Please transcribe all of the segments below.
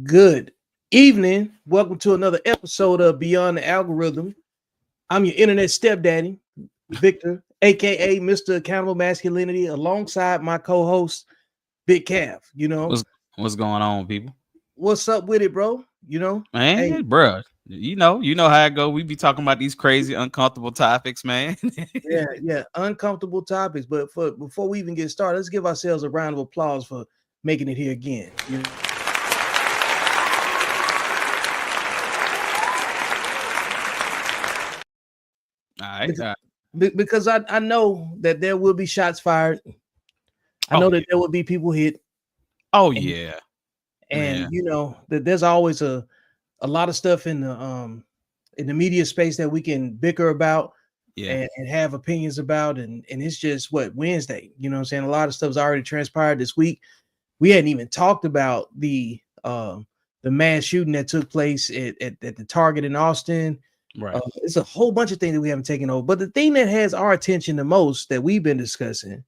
Good evening. Welcome to another episode of Beyond the Algorithm. I'm your internet stepdaddy, Victor, aka Mr. Accountable Masculinity, alongside my co-host, Big Calf. What's going on, people? What's up with it, bro? Hey, Man, bruh, you know how it go. We be talking about these crazy, uncomfortable topics, man. yeah, uncomfortable topics. But before we even get started, let's give ourselves a round of applause for making it here again. All right. Because I know that there will be shots fired. I know that there will be people hit. Oh and, yeah. and you know that there's always a lot of stuff in the media space that we can bicker about and have opinions about, and it's just Wednesday. You know what I'm saying? A lot of stuff's already transpired this week. We hadn't even talked about the mass shooting that took place at the Target in Austin. Right. It's a whole bunch of things that we haven't taken over. But the thing that has our attention the most that we've been discussing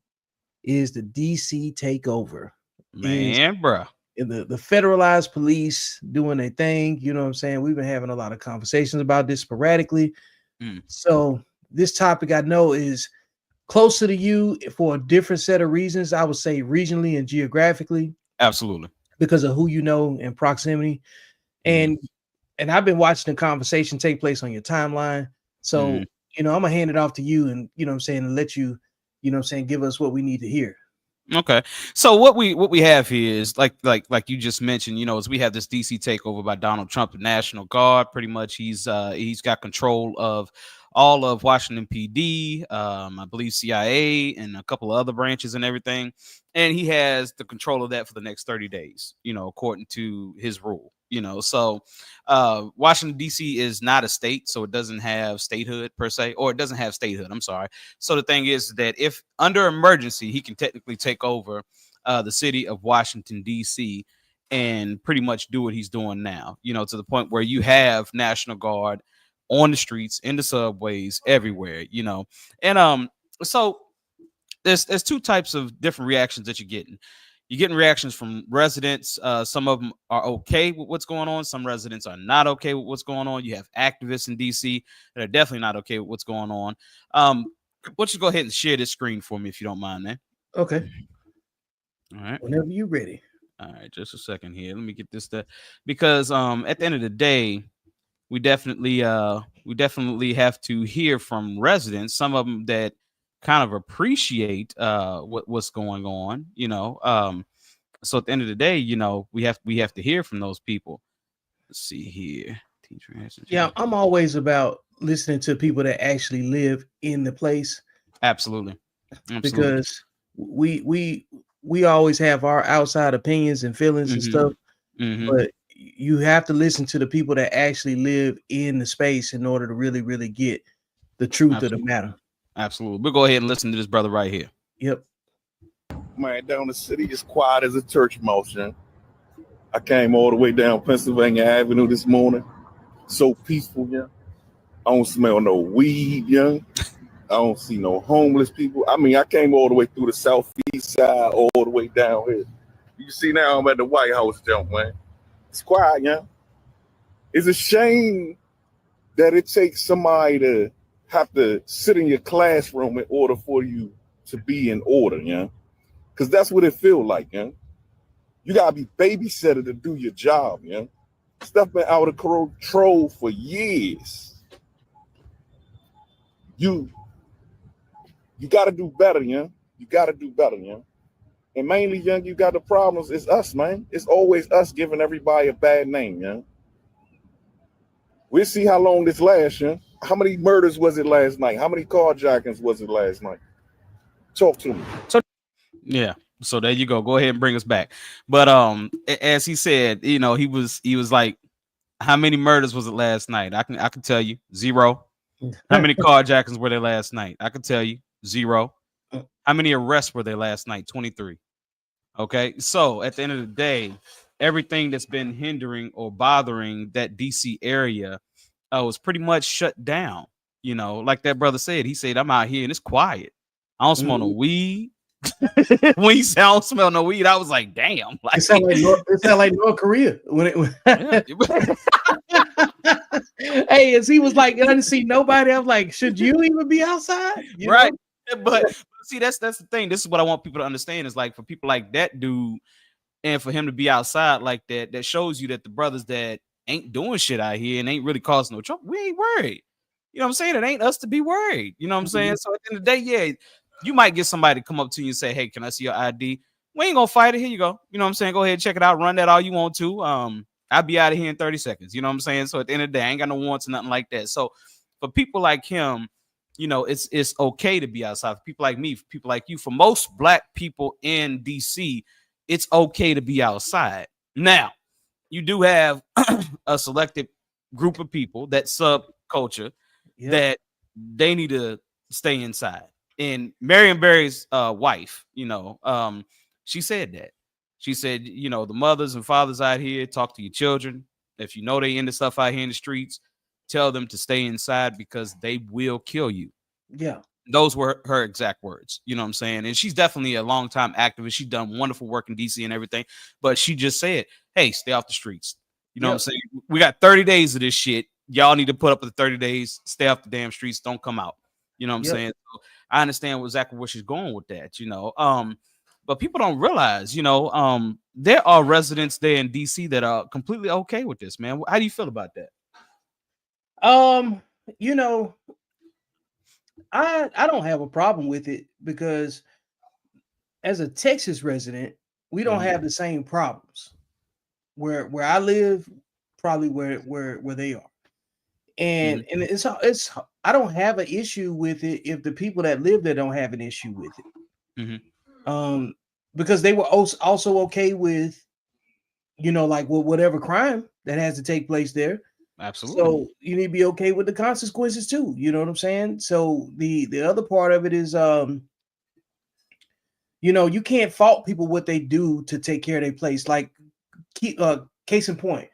is the DC takeover. Man, bruh. The federalized police doing their thing. You know what I'm saying? We've been having a lot of conversations about this sporadically. So this topic I know is closer to you for a different set of reasons. I would say regionally and geographically. Absolutely. Because of who you know and proximity. And I've been watching the conversation take place on your timeline. So, I'm gonna hand it off to you and and let you, give us what we need to hear. Okay, so what we have here is like you just mentioned, is we have this DC takeover by Donald Trump, the National Guard. Pretty much, he's got control of all of Washington PD, I believe CIA, and a couple of other branches and everything, and he has the control of that for the next 30 days. According to his rule. So Washington DC is not a state, so it doesn't have statehood per se, or it doesn't have statehood. I'm sorry. So the thing is that if under emergency, he can technically take over the city of Washington DC and pretty much do what he's doing now. To the point where you have National Guard on the streets, in the subways, everywhere. And so there's two types of different reactions that you're getting. You're getting reactions from residents. Some of them are okay with what's going on. Some residents are not okay with what's going on. You have activists in DC that are definitely not okay with what's going on. Why don't you go ahead and share this screen for me if you don't mind, man? Okay. All right. Whenever you're ready. All right, just a second here. Let me get this stuff because at the end of the day, we definitely have to hear from residents. Some of them that kind of appreciate what's going on, so at the end of the day, we have to hear from those people. Let's see here. Yeah, I'm always about listening to people that actually live in the place. Absolutely. Because we always have our outside opinions and feelings and stuff, but you have to listen to the people that actually live in the space in order to really, really get the truth of the matter. Absolutely. We'll go ahead and listen to this brother right here. Yep. Man, down the city is quiet as a church mouse, man. I came all the way down Pennsylvania Avenue this morning. So peaceful, yeah. I don't smell no weed, young. I don't see no homeless people. I mean, I came all the way through the southeast side, all the way down here. You see now I'm at the White House, jump, man. It's quiet, yeah. It's a shame that it takes somebody to have to sit in your classroom in order for you to be in order, yeah. Because that's what it feels like, yeah. You got to be babysitter to do your job, yeah. Stuff been out of control for years. You got to do better, yeah. You got to do better, yeah. And mainly, young, you got the problems. It's us, man. It's always us giving everybody a bad name, yeah. We'll see how long this lasts, yeah. How many murders was it last night? How many carjackings was it last night? Talk to me. Yeah. So there you go. Go ahead and bring us back. But as he said, he was like, how many murders was it last night? I can tell you 0. How many carjackings were there last night? I can tell you 0. How many arrests were there last night? 23. Okay. So at the end of the day, everything that's been hindering or bothering that DC area was pretty much shut down. Like that brother said, he said, I'm out here and it's quiet. I don't smell no weed. When you said I don't smell no weed, I was like, damn. Like, it sound like North Korea when it. Hey, as he was like, I didn't see nobody. I'm like, should you even be outside? You right. know? But see, that's the thing. This is what I want people to understand is like for people like that dude, and for him to be outside like that, that shows you that the brothers that ain't doing shit out here and ain't really causing no trouble, we ain't worried. You know what I'm saying? It ain't us to be worried. You know what I'm saying? So at the end of the day, yeah, you might get somebody to come up to you and say, hey, can I see your ID? We ain't gonna fight it. Here you go. You know what I'm saying? Go ahead and check it out. Run that all you want to. I'll be out of here in 30 seconds. You know what I'm saying? So at the end of the day, I ain't got no wants or nothing like that. So for people like him, you know, it's okay to be outside. For people like me, for people like you, for most black people in DC, it's okay to be outside. Now, you do have a selected group of people, that subculture, that they need to stay inside. And Marion Barry's wife, you know, she said that. She said, you know, the mothers and fathers out here, talk to your children. If you know they into stuff out here in the streets, tell them to stay inside because they will kill you. Yeah. Those were her exact words. You know what I'm saying? And she's definitely a longtime activist. She's done wonderful work in DC and everything. But she just said, hey, stay off the streets. You know what I'm saying? We got 30 days of this shit. Y'all need to put up with the 30 days. Stay off the damn streets. Don't come out. You know what I'm saying? So I understand exactly where she's going with that, you know. But people don't realize, you know, there are residents there in DC that are completely okay with this, man. How do you feel about that? You know, I don't have a problem with it because as a Texas resident, we don't have the same problems. Where I live, probably where they are. And it's I don't have an issue with it if the people that live there don't have an issue with it. Because they were also okay with, you know, like whatever crime that has to take place there. Absolutely. So you need to be okay with the consequences too. You know what I'm saying? So the other part of it is, you know, you can't fault people what they do to take care of their place. Like, case in point,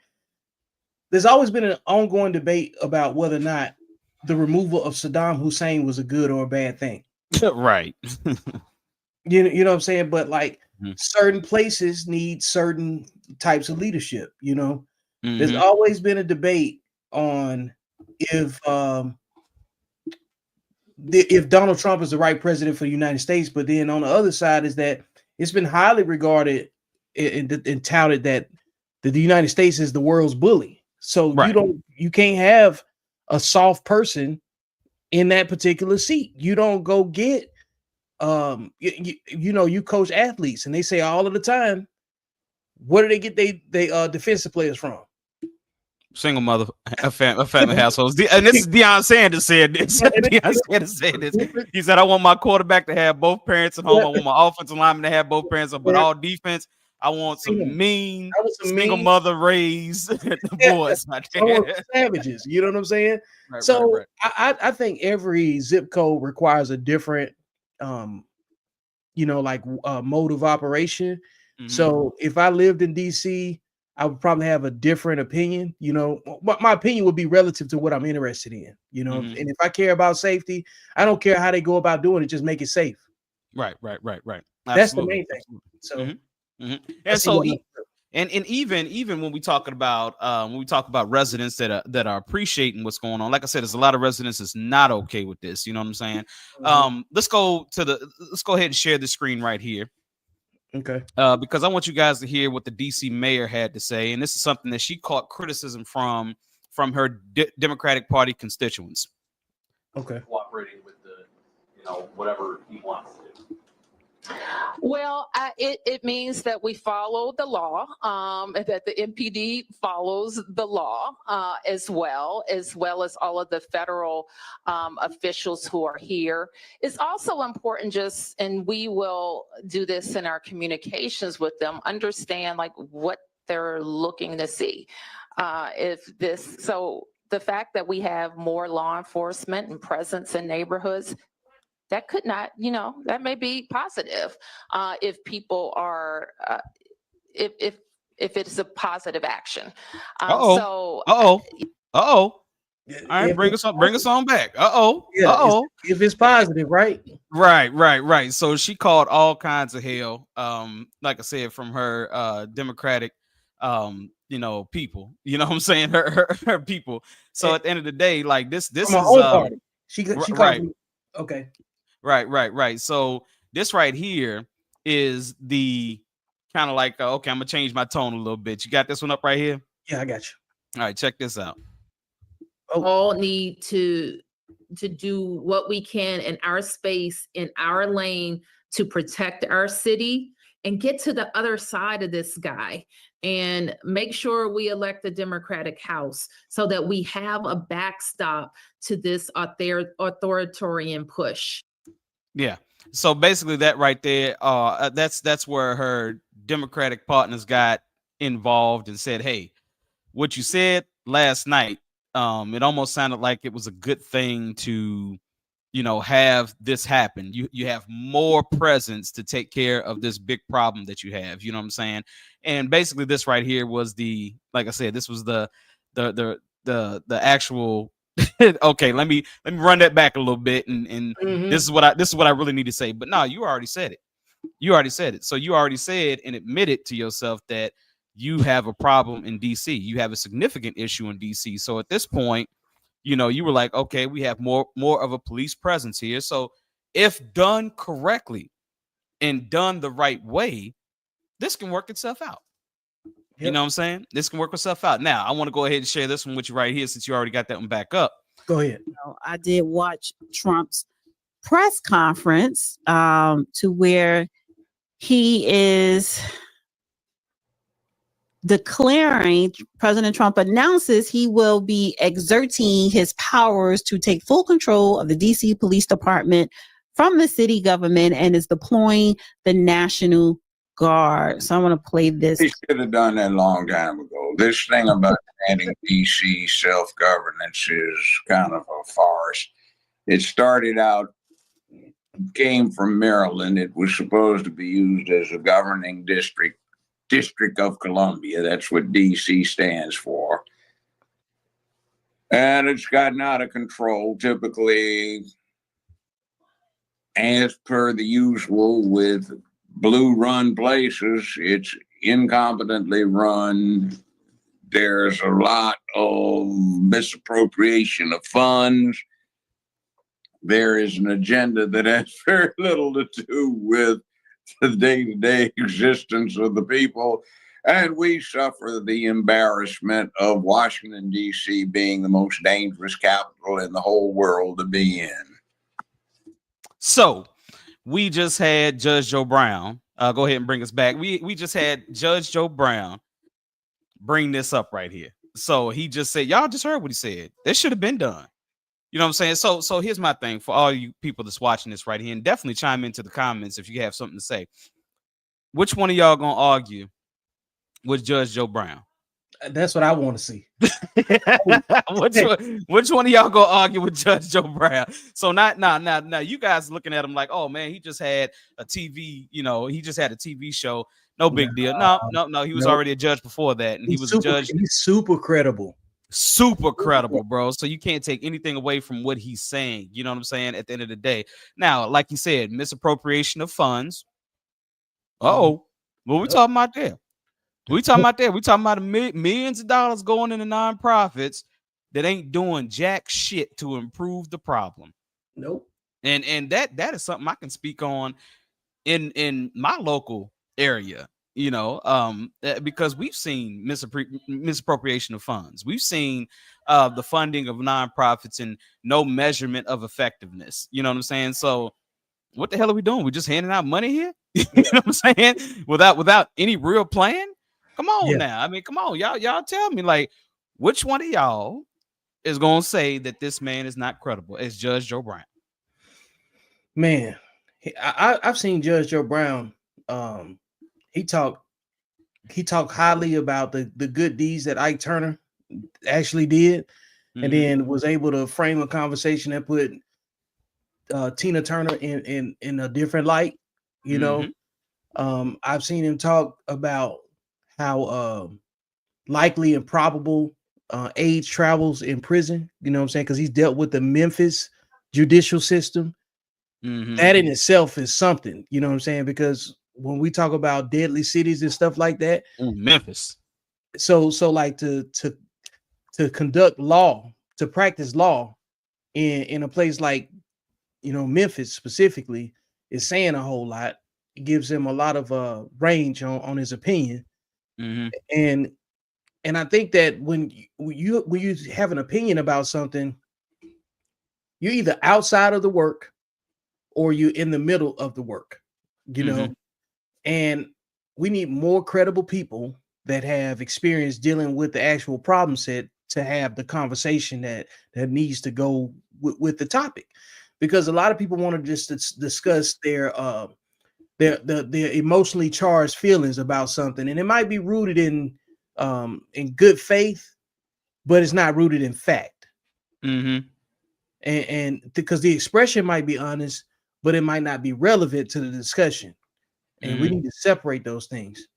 there's always been an ongoing debate about whether or not the removal of Saddam Hussein was a good or a bad thing. Right. You know what I'm saying? But like certain places need certain types of leadership, you know. There's always been a debate on if Donald Trump is the right president for the United States, but then on the other side is that it's been highly regarded and touted that the United States is the world's bully. So you can't have a soft in that particular seat. You don't go get you know, you coach athletes and they say all of the time, where do they get they defensive players from? Single mother, a family households. And this is Deion Sanders said this. Deion Sanders said this. He said, I want my quarterback to have both parents at home. I want my offensive lineman to have both parents, but all defense, I want some mean, single mother raised boys. I want savages. You know what I'm saying? Right, so right. I think every zip code requires a different you know, like mode of operation. So if I lived in DC, I would probably have a different opinion. You know, my opinion would be relative to what I'm interested in, you know. And if I care about safety, I don't care how they go about doing it, just make it safe. Right. Absolutely. That's the main thing. So and so and even when we talk about residents that are appreciating what's going on, like I said, there's a lot of residents that's not okay with this. You know what I'm saying? Let's go ahead and share the screen right here. Okay. Because I want you guys to hear what the DC mayor had to say, and this is something that she caught criticism from her Democratic Party constituents. Okay. Cooperating with the, you know, whatever he wants to do. Well, it means that we follow the law, that the MPD follows the law as well as all of the federal officials who are here. It's also important and we will do this in our communications with them, understand like what they're looking to see. So the fact that we have more law enforcement and presence in neighborhoods, that could not, you know, that may be positive if people are, if it's a positive action. All right, bring us on back. Yeah, if it's positive, right? Right. So she called all kinds of hell. Like I said, from her Democratic people. You know what I'm saying? Her people. So at the end of the day, like this From her is own party. She right. called okay. Right. So this right here is the kind of like okay, I'm gonna change my tone a little bit. You got this one up right here? Yeah, I got you. All right, check this out. All need to do what we can in our space, in our lane, to protect our city and get to the other side of this guy and make sure we elect the Democratic House so that we have a backstop to this authoritarian push. Yeah. So basically that right there, that's where her Democratic partners got involved and said, hey, what you said last night, it almost sounded like it was a good thing to, have this happen. You have more presence to take care of this big problem that you have. You know what I'm saying? And basically this right here was like I said, this was the actual okay, let me run that back a little bit and this is what I really need to say. But no, you already said it. So you already said and admitted to yourself that you have a problem in DC. You have a significant issue in DC. So at this point, you were like, okay, we have more of a police presence here. So if done correctly and done the right way, this can work itself out. Yep. You know what I'm saying? This can work itself out. Now, I want to go ahead and share this one with you right here since you already got that one back up. Go ahead. I did watch Trump's press conference to where he is declaring, President Trump announces he will be exerting his powers to take full control of the DC Police Department from the city government and is deploying the National Guard. So I want to play this. He should have done that a long time ago. This thing about adding DC self-governance is kind of a farce. It started out, came from Maryland. It was supposed to be used as a governing District of Columbia. That's what DC stands for. And it's gotten out of control, typically, as per the usual with blue run places. It's incompetently run. There's a lot of misappropriation of funds. There is an agenda that has very little to do with the day-to-day existence of the people. And we suffer the embarrassment of Washington, D.C. being the most dangerous capital in the whole world to be in. So we just had Judge Joe Brown. Go ahead and bring us back. We just had Judge Joe Brown bring this up right here. So he just said, y'all just heard what he said. This should have been done. You know what I'm saying? So here's my thing for all you people that's watching this right here, and definitely chime into the comments if you have something to say. Which one of y'all gonna argue with Judge Joe Brown? That's what I want to see. which one of y'all gonna argue with Judge Joe Brown? So now you guys looking at him like, oh man, he just had a TV, he just had a TV show. No big deal. No. He was already a judge before that, and he was a judge. He's super credible. Super credible, bro. So you can't take anything away from what he's saying. You know what I'm saying? At the end of the day. Now, like you said, misappropriation of funds. What we talking about there? We talking about millions of dollars going into nonprofits that ain't doing jack shit to improve the problem. Nope. And that is something I can speak on in my local area. Because we've seen misappropriation of funds. We've seen the funding of nonprofits and no measurement of effectiveness. You know what I'm saying? So what the hell are we doing? We're just handing out money here? You know what I'm saying? Without any real plan? Come on now. I mean, come on. Y'all tell me, like, which one of y'all is going to say that this man is not credible as Judge Joe Brown? Man, I've seen Judge Joe Brown. He talked highly about the good deeds that Ike Turner actually did, and then was able to frame a conversation that put Tina Turner in a different light. I've seen him talk about how likely and probable age travels in prison. You know what I'm saying? Because he's dealt with the Memphis judicial system. That in itself is something. You know what I'm saying? Because when we talk about deadly cities and stuff like that, Memphis. So like to conduct law, to practice law in a place like, you know, Memphis specifically, is saying a whole lot. It gives him a lot of range on his opinion. And I think that when you have an opinion about something, you're either outside of the work or you're in the middle of the work, you know. And we need more credible people that have experience dealing with the actual problem set to have the conversation that needs to go with the topic. Because a lot of people want to just discuss their emotionally charged feelings about something, and it might be rooted in good faith, but it's not rooted in fact. And because the expression might be honest, but it might not be relevant to the discussion. And we need to separate those things.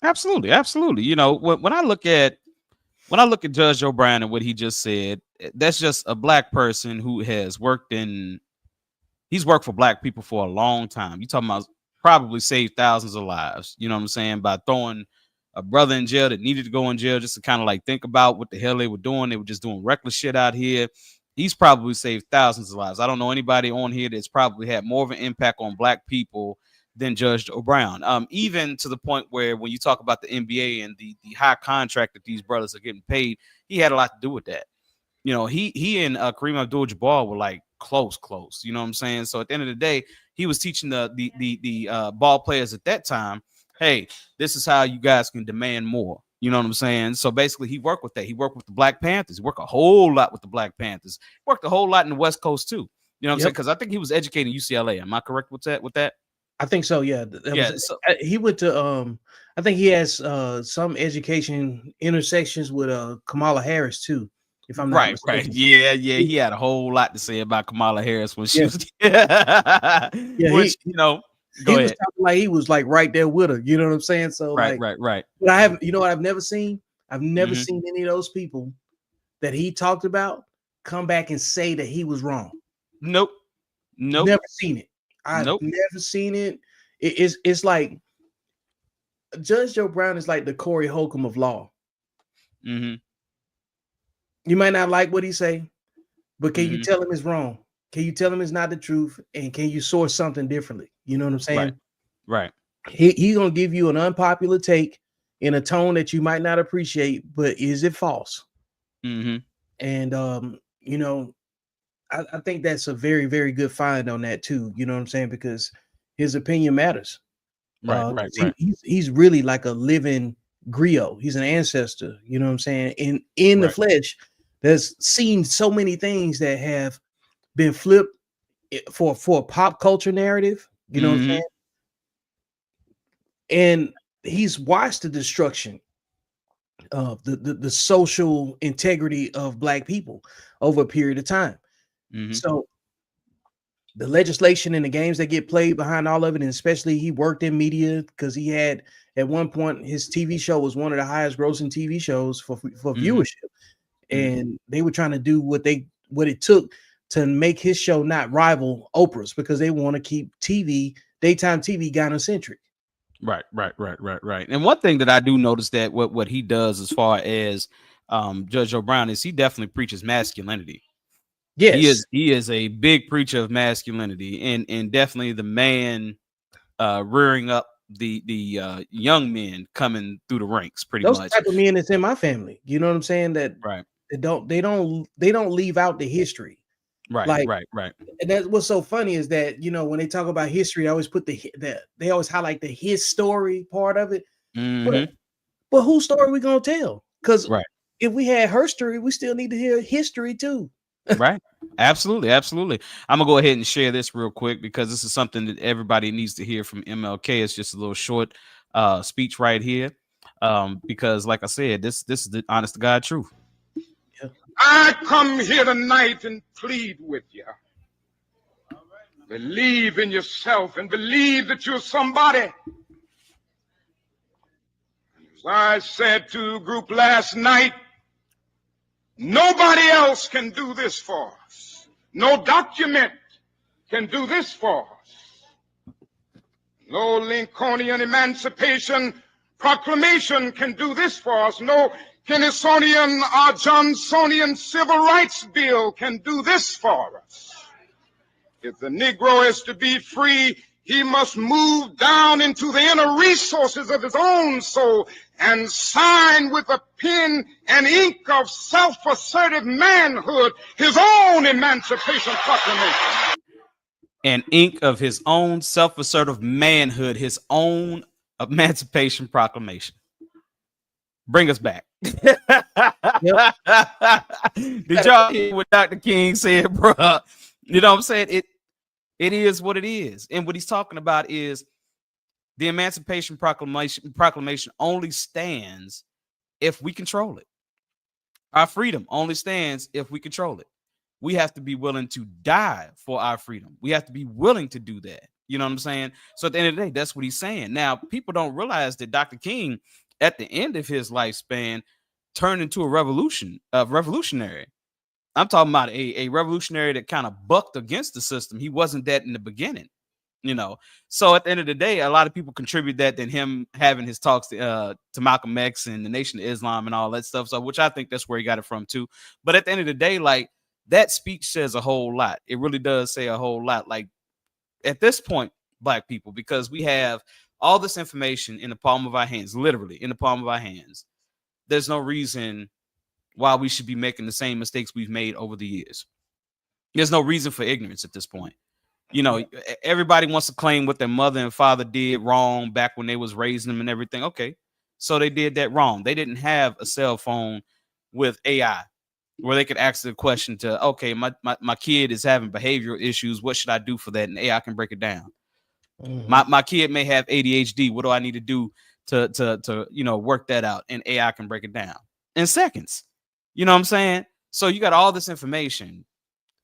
Absolutely, absolutely. You know, when I look at Judge Joe Brown and what he just said, that's just a black person who has worked for black people for a long time. You're talking about probably saved thousands of lives, you know what I'm saying, by throwing a brother in jail that needed to go in jail just to kind of like think about what the hell they were doing. They were just doing reckless shit out here. He's probably saved thousands of lives. I don't know anybody on here that's probably had more of an impact on black people than Judge Joe Brown. Even to the point where when you talk about the NBA and the high contract that these brothers are getting paid, he had a lot to do with that. You know, he and Kareem Abdul-Jabbar were like close. You know what I'm saying? So at the end of the day, he was teaching the ball players at that time, hey, this is how you guys can demand more. You know what I'm saying? So basically, he worked with that. He worked with the Black Panthers. He worked a whole lot with the Black Panthers. Worked a whole lot in the West Coast too. You know what I'm saying? Because I think he was educating UCLA. Am I correct with that? I think so. Yeah. He went to I think he has some education intersections with Kamala Harris too, if I'm not mistaken. Right. Yeah. He had a whole lot to say about Kamala Harris when she was which, you know, he was talking like he was like right there with her. You know what I'm saying? So right. But I haven't, you know what I've never seen? I've never seen any of those people that he talked about come back and say that he was wrong. Nope. Never seen it. I've never seen it. It's like Judge Joe Brown is like the Corey Holcomb of law. You might not like what he say, but can you tell him it's wrong? Can you tell him it's not the truth? And can you source something differently? You know what I'm saying? Right. He's gonna give you an unpopular take in a tone that you might not appreciate, but is it false? And you know, I think that's a very, very good find on that too. You know what I'm saying? Because his opinion matters. Right. He's really like a living griot. He's an ancestor. You know what I'm saying? In the flesh, there's seen so many things that have been flipped for a pop culture narrative. You know what I'm saying? And he's watched the destruction of the social integrity of black people over a period of time. So the legislation and the games that get played behind all of it, and especially he worked in media because he had at one point his TV show was one of the highest grossing TV shows for viewership, and they were trying to do what it took to make his show not rival Oprah's because they want to keep daytime TV gynocentric. Right. And one thing that I do notice that what he does as far as Judge Joe Brown is he definitely preaches masculinity. Yes, he is a big preacher of masculinity and definitely the man rearing up the young men coming through the ranks pretty those much. Type of men that's in my family. You know what I'm saying? That they don't leave out the history. Right. And that's what's so funny is that, you know, when they talk about history, I always put they always highlight the his story part of it. But whose story we gonna tell? Because if we had her story, we still need to hear history too. Right. Absolutely. I'm gonna go ahead and share this real quick because this is something that everybody needs to hear from MLK. It's just a little short speech right here. Because like I said, this is the honest to God truth. I come here tonight and plead with you. Believe in yourself and believe that you're somebody. As I said to a group last night, Nobody else can do this for us. No document can do this for us. No Lincolnian Emancipation Proclamation can do this for us. No Kennethonian or Johnsonian Civil Rights Bill can do this for us. If the Negro is to be free, he must move down into the inner resources of his own soul and sign with a pen and ink of self-assertive manhood his own Emancipation Proclamation. And ink of his own self-assertive manhood, his own Emancipation Proclamation. Bring us back. Did y'all hear what Dr. King said, bro? You know what I'm saying? It is what it is. And what he's talking about is the Emancipation Proclamation only stands if we control it. Our freedom only stands if we control it. We have to be willing to die for our freedom. We have to be willing to do that. You know what I'm saying? So at the end of the day, that's what he's saying. Now, people don't realize that Dr. King, at the end of his lifespan, turned into a revolutionary. I'm talking about a revolutionary that kind of bucked against the system. He wasn't that in the beginning, you know. So at the end of the day, a lot of people contribute that than him having his talks to Malcolm X and the Nation of Islam and all that stuff. So, which I think that's where he got it from too. But at the end of the day, like, that speech says a whole lot. It really does say a whole lot. Like, at this point, Black people, because we have all this information in the palm of our hands, literally in the palm of our hands, there's no reason why we should be making the same mistakes we've made over the years. There's no reason for ignorance at this point. You know, everybody wants to claim what their mother and father did wrong back when they was raising them and everything. Okay, so they did that wrong. They didn't have a cell phone with AI where they could ask the question to, okay, my kid is having behavioral issues. What should I do for that? And AI can break it down. Mm-hmm. My kid may have ADHD. What do I need to do to you know, work that out? And AI can break it down in seconds. You know what I'm saying? So you got all this information.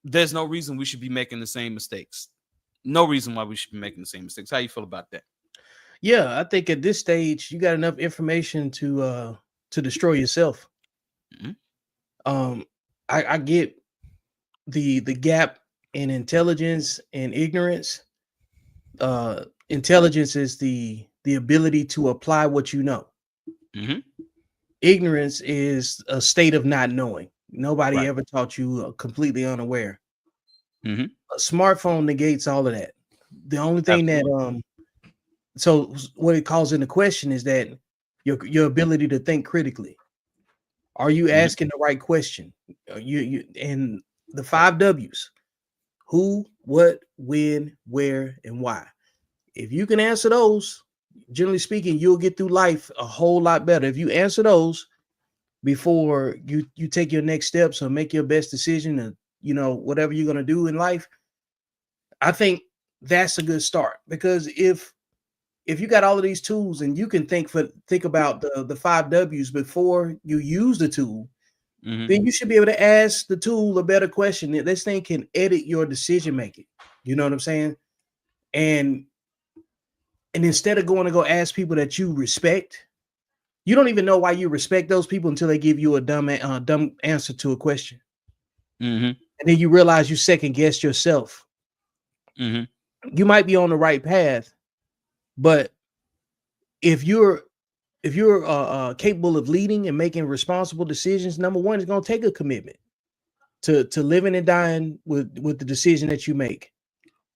There's no reason we should be making the same mistakes. No reason why we should be making the same mistakes. How you feel about that? Yeah, I think at this stage you got enough information to destroy yourself. Mm-hmm. I get the gap in intelligence and ignorance. Intelligence is the ability to apply what you know. Mm-hmm. Ignorance is a state of not knowing. Nobody ever taught you completely unaware. Mm-hmm. A smartphone negates all of that. The only thing that so what it calls into question is that your ability to think critically. Are you asking the right question? You and the 5 W's: who, what, when, where, and why. If you can answer those, generally speaking, you'll get through life a whole lot better. If you answer those before you take your next steps or make your best decision, and you know, whatever you're gonna do in life, I think that's a good start. Because if you got all of these tools and you can think about the 5 W's before you use the tool, then you should be able to ask the tool a better question. This thing can edit your decision making. You know what I'm saying? And instead of going to go ask people that you respect, you don't even know why you respect those people until they give you a dumb answer to a question. Mm-hmm. And then you realize you second guess yourself. Mm-hmm. You might be on the right path, but if you're capable of leading and making responsible decisions, number one, it's going to take a commitment to living and dying with the decision that you make.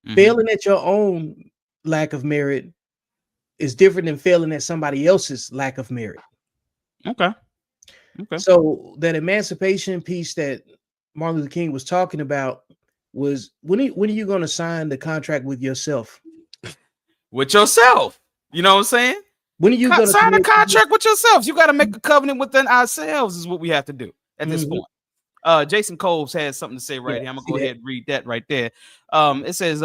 Mm-hmm. Failing at your own lack of merit is different than failing at somebody else's lack of merit. Okay. So that emancipation piece that Martin Luther King was talking about was when are you going to sign the contract with yourself? With yourself. You know what I'm saying? When are you going to sign a contract with yourselves? You got to make a covenant within ourselves is what we have to do at this point. Jason Coles has something to say right here. I'm gonna go ahead and read that right there. It says,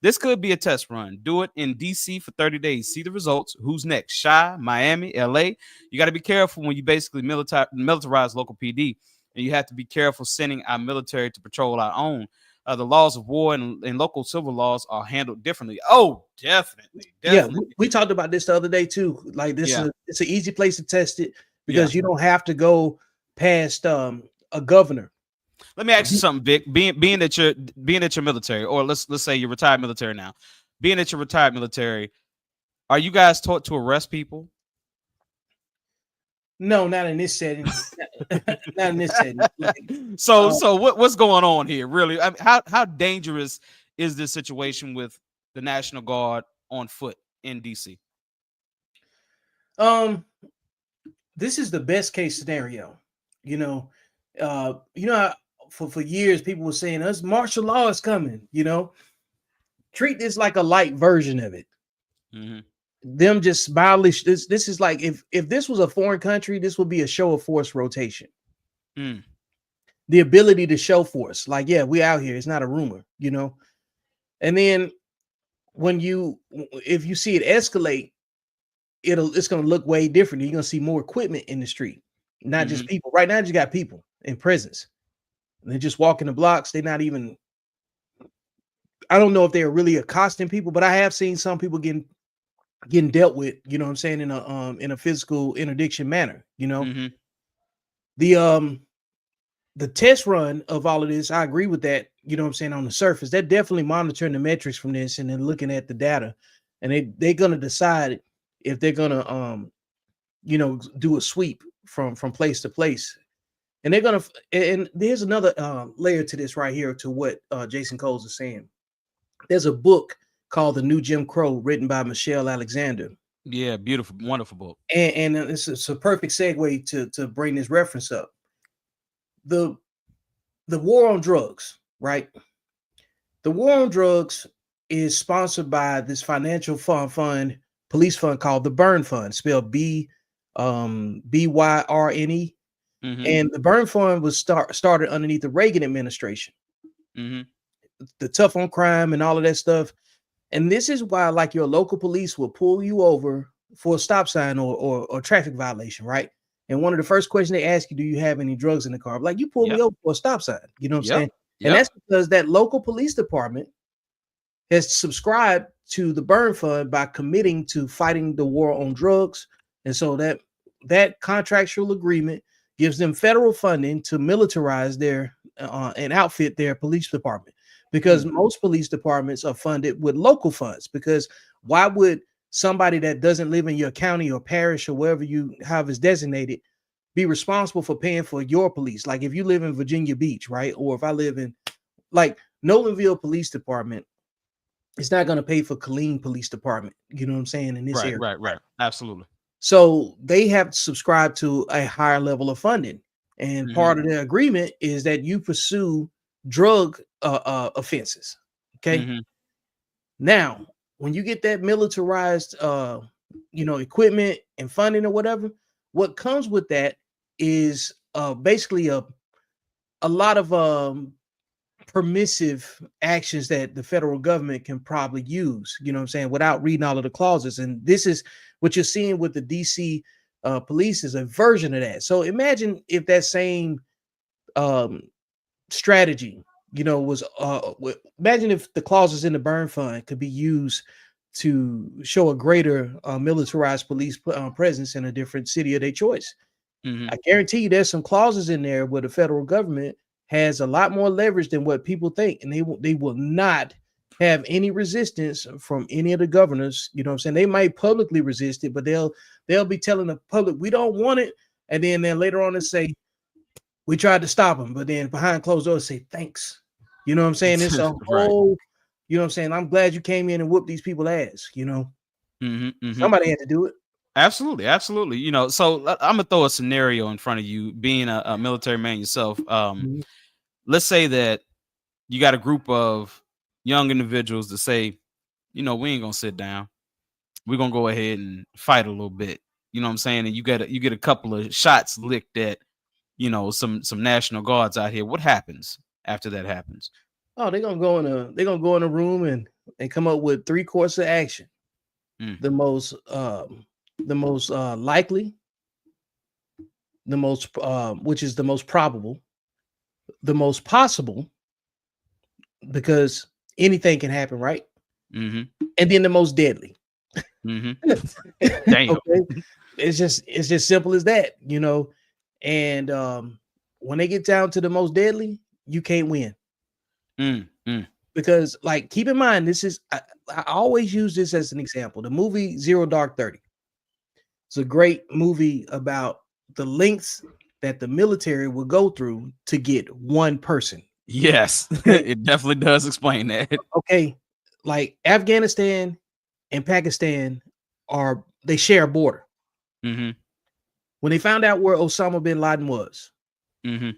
this could be a test run. Do it in DC for 30 days. See the results. Who's next? Chi, Miami, LA. You got to be careful when you basically militarize local PD, and you have to be careful sending our military to patrol our own. The laws of war and local civil laws are handled differently. Oh, definitely. Yeah, we talked about this the other day too. Like this, it's an easy place to test it because you don't have to go past a governor. Let me ask you something, Vic. Being that you're military, or let's say you're retired military now. Being that you're retired military, are you guys taught to arrest people? No, not in this setting. Not in this setting. So what's going on here, really? I mean, how dangerous is this situation with the National Guard on foot in DC? This is the best case scenario. For years people were saying us martial law is coming. Treat this like a light version of it. Mm-hmm. Them just mildly. This is like if this was a foreign country, this would be a show of force rotation. The ability to show force, like, yeah, we out here. It's not a rumor, And then if you see it escalate, it's going to look way different. You're going to see more equipment in the street, not just people. Right now, you got people in presence. They're just walking the blocks. They're not even. I don't know if they're really accosting people, but I have seen some people getting dealt with. You know what I'm saying, in a physical interdiction manner. The test run of all of this, I agree with that. You know what I'm saying, on the surface, they're definitely monitoring the metrics from this and then looking at the data, and they're going to decide if they're going to, do a sweep from place to place. And they're going to, and there's another layer to this right here to what Jason Coles is saying. There's a book called The New Jim Crow written by Michelle Alexander. Yeah, beautiful, wonderful book. And it's a perfect segue to bring this reference up. The war on drugs, right? The war on drugs is sponsored by this financial police fund called the Burn Fund, spelled BYRNE. And the Burn Fund was started underneath the Reagan administration. The tough on crime and all of that stuff. And this is why, like, your local police will pull you over for a stop sign or traffic violation, right? And one of the first questions they ask you, do you have any drugs in the car? Like, you pull me over for a stop sign. You know what I'm saying? And that's because that local police department has subscribed to the Burn Fund by committing to fighting the war on drugs. And so that contractual agreement gives them federal funding to militarize their and outfit their police department, because most police departments are funded with local funds. Because why would somebody that doesn't live in your county or parish or wherever you have is designated be responsible for paying for your police? Like, if you live in Virginia Beach, right? Or if I live in, like, Nolanville Police Department, it's not going to pay for Killeen Police Department. You know what I'm saying? In this area. Right. Absolutely. So they have to subscribe to a higher level of funding. And part of the agreement is that you pursue drug offenses. Okay. Now, when you get that militarized, equipment and funding or whatever, what comes with that is basically a lot of permissive actions that the federal government can probably use, you know what I'm saying, without reading all of the clauses. And this is what you're seeing with the DC police is a version of that. So imagine if that same strategy, was imagine if the clauses in the Burn Fund could be used to show a greater militarized police presence in a different city of their choice. I guarantee you there's some clauses in there where the federal government has a lot more leverage than what people think, and they will not have any resistance from any of the governors. You know what I'm saying? They might publicly resist it, but they'll be telling the public, we don't want it. And then later on they say, we tried to stop them, but then behind closed doors say, thanks. You know what I'm saying? It's a whole, you know what I'm saying? I'm glad you came in and whooped these people ass, Somebody had to do it. Absolutely. So I'm gonna throw a scenario in front of you, being a military man yourself. Let's say that you got a group of young individuals that say, we ain't gonna sit down. We're gonna go ahead and fight a little bit. You know what I'm saying? And you get a couple of shots licked at, some National Guards out here. What happens after that happens? Oh, they're gonna go in a room and come up with 3 courses of action. The most likely, the most which is the most probable, the most possible, because anything can happen, right? And then the most deadly. Damn. Okay? It's just simple as that, And when they get down to the most deadly, you can't win. Because, like, keep in mind, this is I always use this as an example. The movie Zero Dark 30. It's a great movie about the lengths that the military will go through to get one person. Yes, it definitely does explain that. Okay, like Afghanistan and Pakistan they share a border. Mm-hmm. When they found out where Osama bin Laden was, mm-hmm.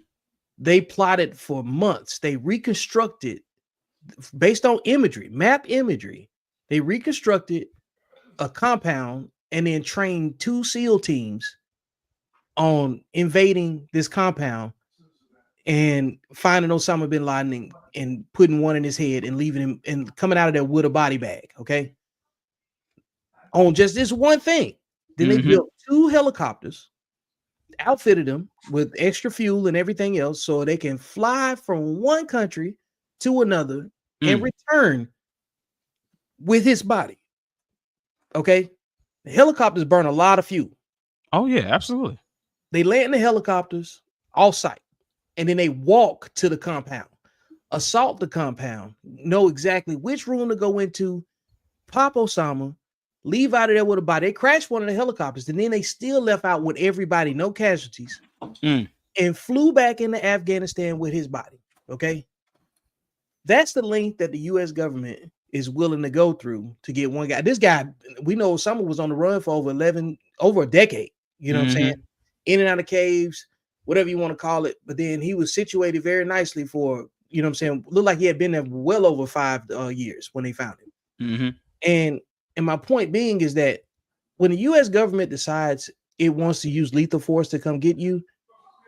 they plotted for months. They reconstructed based on imagery, map imagery. They reconstructed a compound and then trained 2 SEAL teams on invading this compound and finding Osama bin Laden and putting one in his head and leaving him and coming out of there with a body bag. Okay. On just this one thing. Then they built 2 helicopters, outfitted them with extra fuel and everything else so they can fly from one country to another and return with his body. Okay. The helicopters burn a lot of fuel. Oh, yeah, absolutely. They land the helicopters off site and then they walk to the compound, assault the compound, know exactly which room to go into, pop Osama, leave out of there with a body. They crashed one of the helicopters and then they still left out with everybody, no casualties, and flew back into Afghanistan with his body. Okay. That's the length that the U.S. government is willing to go through to get one guy. This guy, we know Osama was on the run for over a decade. You know what I'm saying? In and out of caves, whatever you want to call it. But then he was situated very nicely for, you know what I'm saying? Looked like he had been there well over 5 years when they found him. And my point being is that when the U.S. government decides it wants to use lethal force to come get you,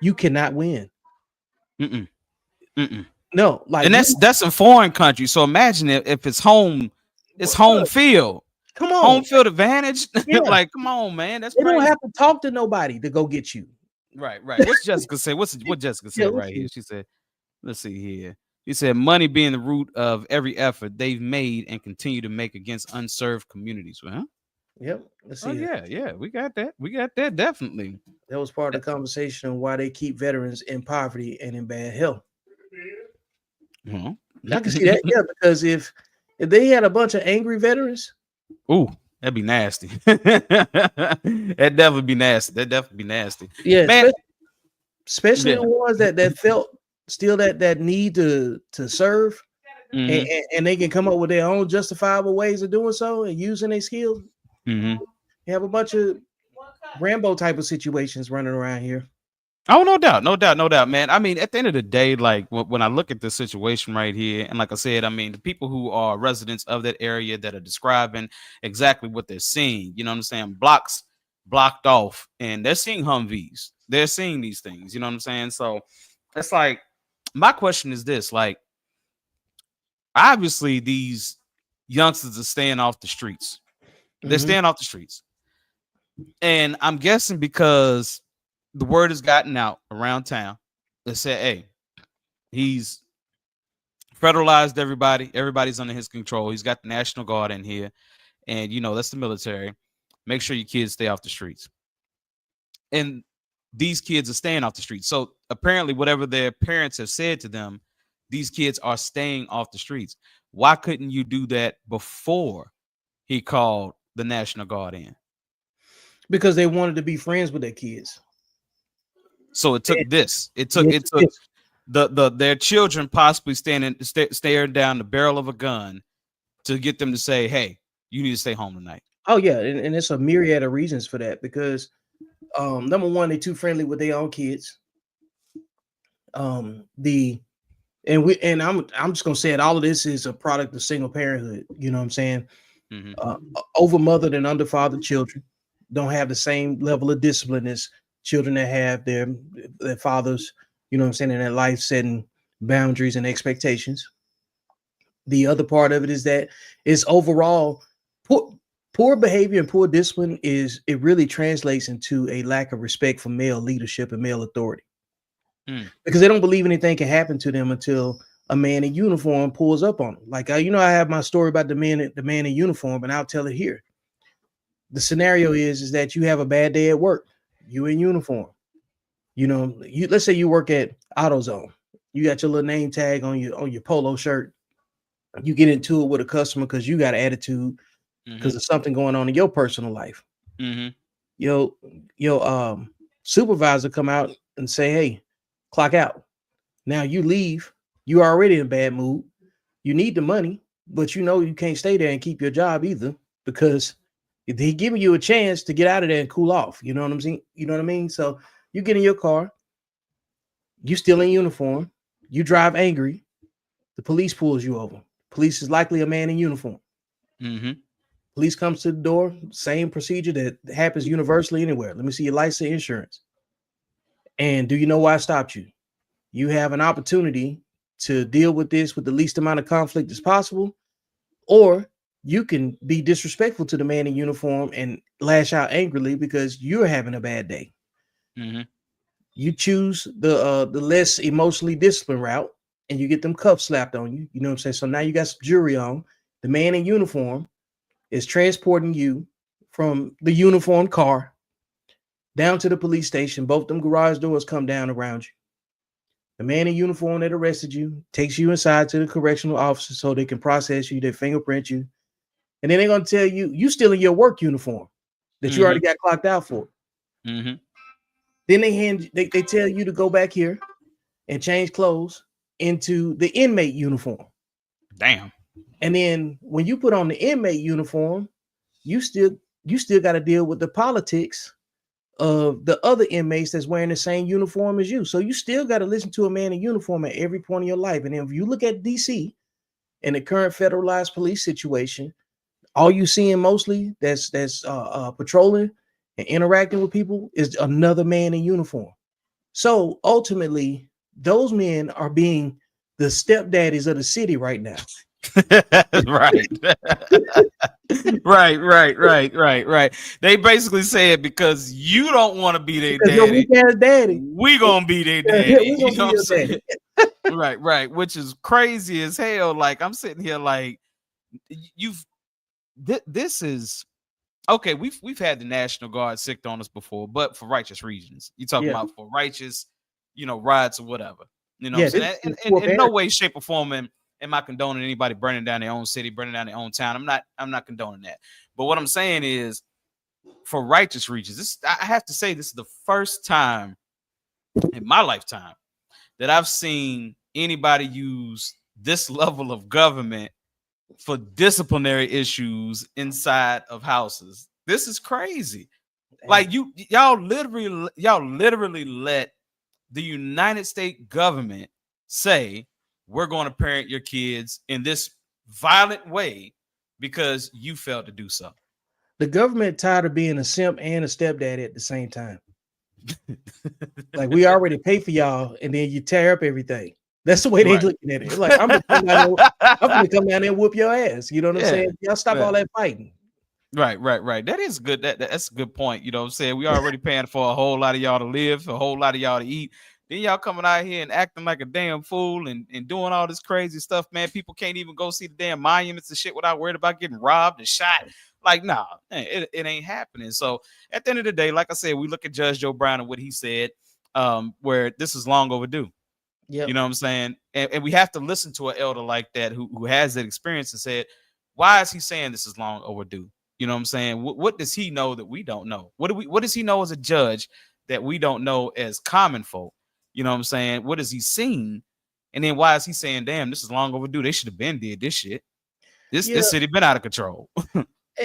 you cannot win. No, like, and that's in foreign countries. So imagine if it's home field. Come on, home field advantage. Yeah. Like, come on, man. That's they crazy. don't have to talk to nobody to go get you. Right. What's Jessica say? What Jessica said right here? She said, let's see here. He said, money being the root of every effort they've made and continue to make against unserved communities. Well, huh? Yep. Let's see. Yeah. We got that. Definitely. That was part of the conversation on why they keep veterans in poverty and in bad health. I can see that, because if they had a bunch of angry veterans, that'd be nasty. That'd definitely be nasty. Yeah, man. Especially the ones that felt still that need to serve, and they can come up with their own justifiable ways of doing so and using their skills. You have a bunch of Rambo type of situations running around here. Oh, no doubt, man. I mean, at the end of the day, like when I look at this situation right here, and like I said, I mean, the people who are residents of that area that are describing exactly what they're seeing, you know what I'm saying? Blocks blocked off, and they're seeing Humvees. They're seeing these things, you know what I'm saying? So it's like, my question is this, like, obviously these youngsters are staying off the streets. They're staying off the streets. And I'm guessing because the word has gotten out around town that said, hey, he's federalized everybody. Everybody's under his control. He's got the National Guard in here. And, you know, that's the military. Make sure your kids stay off the streets. And these kids are staying off the streets. So apparently whatever their parents have said to them, these kids are staying off the streets. Why couldn't you do that before he called the National Guard in? Because they wanted to be friends with their kids. So it took this. It took their children possibly staring down the barrel of a gun to get them to say, hey, you need to stay home tonight. Oh, yeah. And it's a myriad of reasons for that, because number one, they're too friendly with their own kids. I'm just gonna say it, all of this is a product of single parenthood. You know what I'm saying? Overmothered and underfathered children don't have the same level of discipline as children that have their fathers, you know what I'm saying, in their life setting boundaries and expectations. The other part of it is that it's overall poor behavior and poor discipline it really translates into a lack of respect for male leadership and male authority. Because they don't believe anything can happen to them until a man in uniform pulls up on them. Like, I have my story about the man in uniform, and I'll tell it here. The scenario is that you have a bad day at work. You in uniform. You know, let's say you work at AutoZone. You got your little name tag on your polo shirt. You get into it with a customer because you got an attitude because of something going on in your personal life. Your supervisor come out and say, "Hey, clock out." Now you leave. You already in a bad mood. You need the money, but you know you can't stay there and keep your job either because he giving you a chance to get out of there and cool off. You know what I'm saying? You know what I mean? So you get in your car. You still in uniform. You drive angry. The police pulls you over. Police is likely a man in uniform. Police comes to the door. Same procedure that happens universally anywhere. Let me see your license, insurance. And do you know why I stopped you? You have an opportunity to deal with this with the least amount of conflict as possible, or you can be disrespectful to the man in uniform and lash out angrily because you're having a bad day. You choose the less emotionally disciplined route, and you get them cuffs slapped on you. You know what I'm saying? So now you got some jury on. The man in uniform is transporting you from the uniform car down to the police station. Both them garage doors come down around you. The man in uniform that arrested you takes you inside to the correctional officer so they can process you, they fingerprint you. And then they're going to tell you still in your work uniform that you already got clocked out for. Then they tell you to go back here and change clothes into the inmate uniform. Damn. And then when you put on the inmate uniform, you still got to deal with the politics of the other inmates that's wearing the same uniform as you. So you still got to listen to a man in uniform at every point in your life. And if you look at DC and the current federalized police situation, all you seeing mostly that's patrolling and interacting with people is another man in uniform. So ultimately, those men are being the stepdaddies of the city right now. Right. Right. They basically say it because you don't want to be their daddy. We gonna be their daddy. You know what I'm saying? Right. Which is crazy as hell. Like I'm sitting here like this is okay. We've had the National Guard sicked on us before, but for righteous reasons. You talking about for righteous, riots or whatever. You know what I'm saying? In no way, shape, or form am I condoning anybody burning down their own city, burning down their own town. I'm not condoning that. But what I'm saying is, for righteous reasons, I have to say this is the first time in my lifetime that I've seen anybody use this level of government for disciplinary issues inside of houses. This is crazy. Like y'all literally let the United States government say we're going to parent your kids in this violent way because you failed to do so. The government tired of being a simp and a stepdaddy at the same time. Like we already pay for y'all, and then you tear up everything. That's the way they looking at it. Like I'm gonna come down there and whoop your ass. You know what I'm saying? Y'all stop all that fighting. Right. That is good. That's a good point. You know what I'm saying? We already paying for a whole lot of y'all to live, a whole lot of y'all to eat. Then y'all coming out here and acting like a damn fool and doing all this crazy stuff, man. People can't even go see the damn monuments and shit without worried about getting robbed and shot. Like, nah, it ain't happening. So at the end of the day, like I said, we look at Judge Joe Brown and what he said, where this is long overdue. Yep. You know what I'm saying? And we have to listen to an elder like that who has that experience and said, why is he saying this is long overdue? You know what I'm saying? What does he know that we don't know? What does he know as a judge that we don't know as common folk? You know what I'm saying? What has he seen? And then why is he saying, damn, this is long overdue? They should have been did this shit. This city been out of control.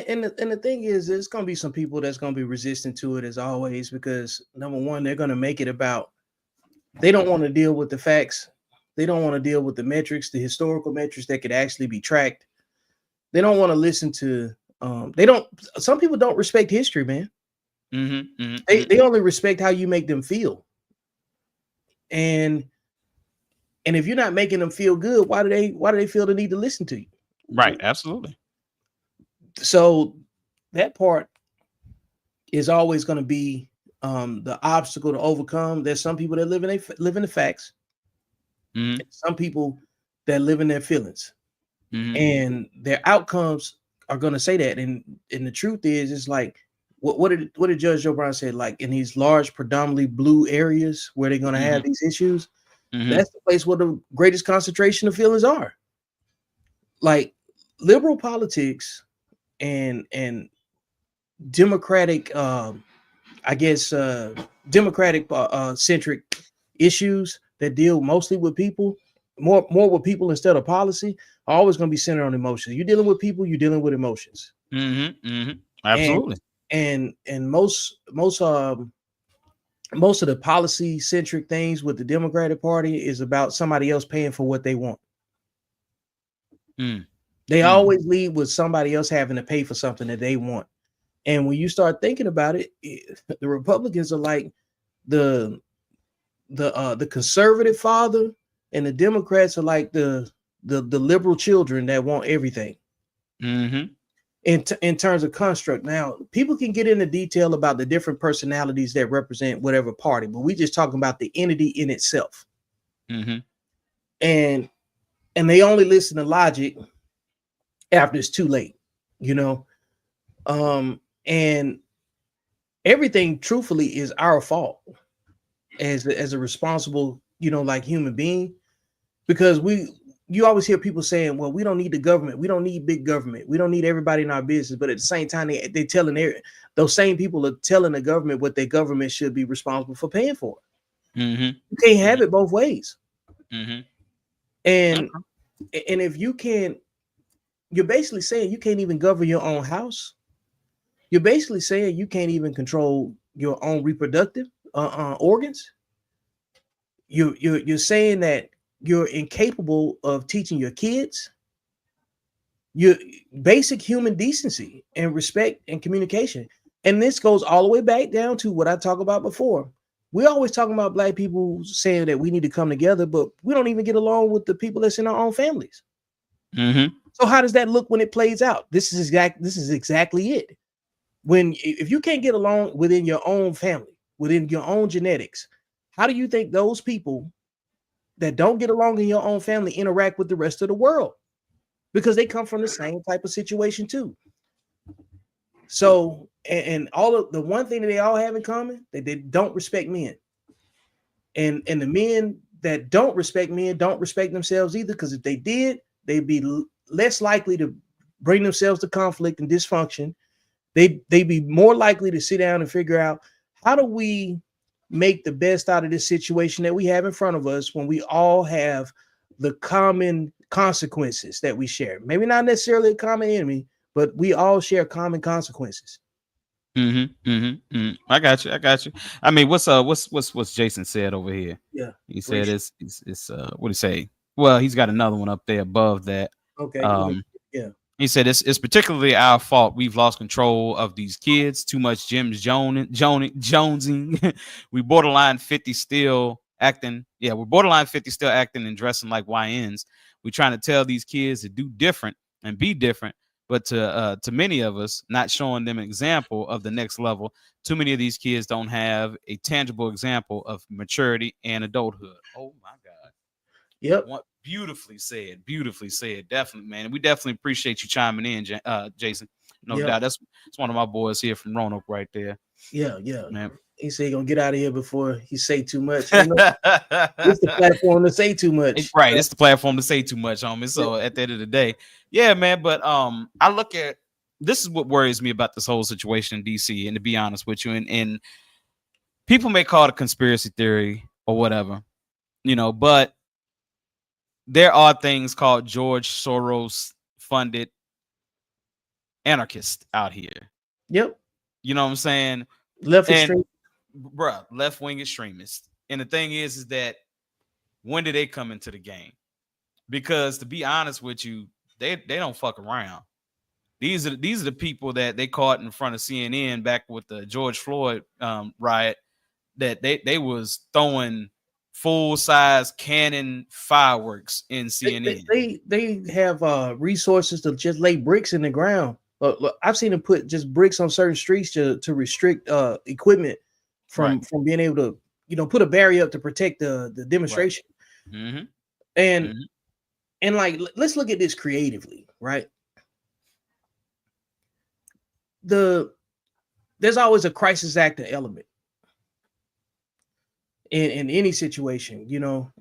And the thing is, there's going to be some people that's going to be resistant to it as always, because number one, they're going to make it about, they don't want to deal with the facts. They don't want to deal with the metrics, the historical metrics that could actually be tracked. They don't want to listen to, some people don't respect history, man. They only respect how you make them feel. And if you're not making them feel good, why do they feel the need to listen to you? Right. Absolutely. So that part is always going to be the obstacle to overcome. There's some people that live in the facts. Some people that live in their feelings, and their outcomes are going to say that. And the truth is, it's like what did Judge Joe Brown say? Like in these large, predominantly blue areas where they're going to have these issues, that's the place where the greatest concentration of feelings are. Like liberal politics and democratic, I guess, democratic centric issues that deal mostly with people, more with people instead of policy, are always going to be centered on emotions. You're dealing with people, you're dealing with emotions. Absolutely. And most of the policy centric things with the Democratic Party is about somebody else paying for what they want. They always lead with somebody else having to pay for something that they want. And when you start thinking about it, the Republicans are like the conservative father, and the Democrats are like the liberal children that want everything. In terms of construct. Now, people can get into detail about the different personalities that represent whatever party, but we just talking about the entity in itself. And they only listen to logic after it's too late, you know. And everything, truthfully, is our fault as a responsible, you know, like human being, because you always hear people saying, well, we don't need the government. We don't need big government. We don't need everybody in our business. But at the same time, they're telling those same people are telling the government what their government should be responsible for paying for. You can't have it both ways. And if you can't, you're basically saying you can't even govern your own house. You're basically saying you can't even control your own reproductive organs. You're saying that you're incapable of teaching your kids your basic human decency and respect and communication. And this goes all the way back down to what I talked about before. We're always talking about Black people saying that we need to come together, but we don't even get along with the people that's in our own families. So how does that look when it plays out? This is exactly it. If you can't get along within your own family, within your own genetics, how do you think those people that don't get along in your own family interact with the rest of the world? Because they come from the same type of situation too. So, and all of the one thing that they all have in common, that they don't respect men. And the men that don't respect men don't respect themselves either, because if they did, they'd be less likely to bring themselves to conflict and dysfunction. They'd be more likely to sit down and figure out, how do we make the best out of this situation that we have in front of us when we all have the common consequences that we share? Maybe not necessarily a common enemy, but we all share common consequences. I got you. I mean, what's Jason said over here? Yeah, he said it's what do you say? Well, he's got another one up there above that. Okay. Yeah. He said it's particularly our fault. We've lost control of these kids. Too much jonesing. We borderline 50 still acting. Yeah, we're borderline 50 still acting and dressing like YNs. We're trying to tell these kids to do different and be different. But to many of us, not showing them an example of the next level. Too many of these kids don't have a tangible example of maturity and adulthood. Oh my God. Yep. Beautifully said. Definitely, man. And we definitely appreciate you chiming in, Jason. No doubt. That's one of my boys here from Roanoke right there. Yeah, man. He said he's gonna get out of here before he say too much. You know? It's the platform to say too much. Right. It's the platform to say too much, homie. So at the end of the day, yeah, man. But I look at, this is what worries me about this whole situation in DC. And to be honest with you, and people may call it a conspiracy theory or whatever, you know, but there are things called George Soros funded anarchists out here. Yep. You know what I'm saying? Left-wing extremists. And the thing is that when do they come into the game? Because to be honest with you, they don't fuck around. These are the people that they caught in front of CNN back with the George Floyd riot, that they was throwing full-size cannon fireworks in CNN. They have resources to just lay bricks in the ground. Look, I've seen them put just bricks on certain streets to restrict equipment from being able to, you know, put a barrier up to protect the demonstration. Right. And like, let's look at this creatively, right? The there's always a crisis acting element in any situation, you know,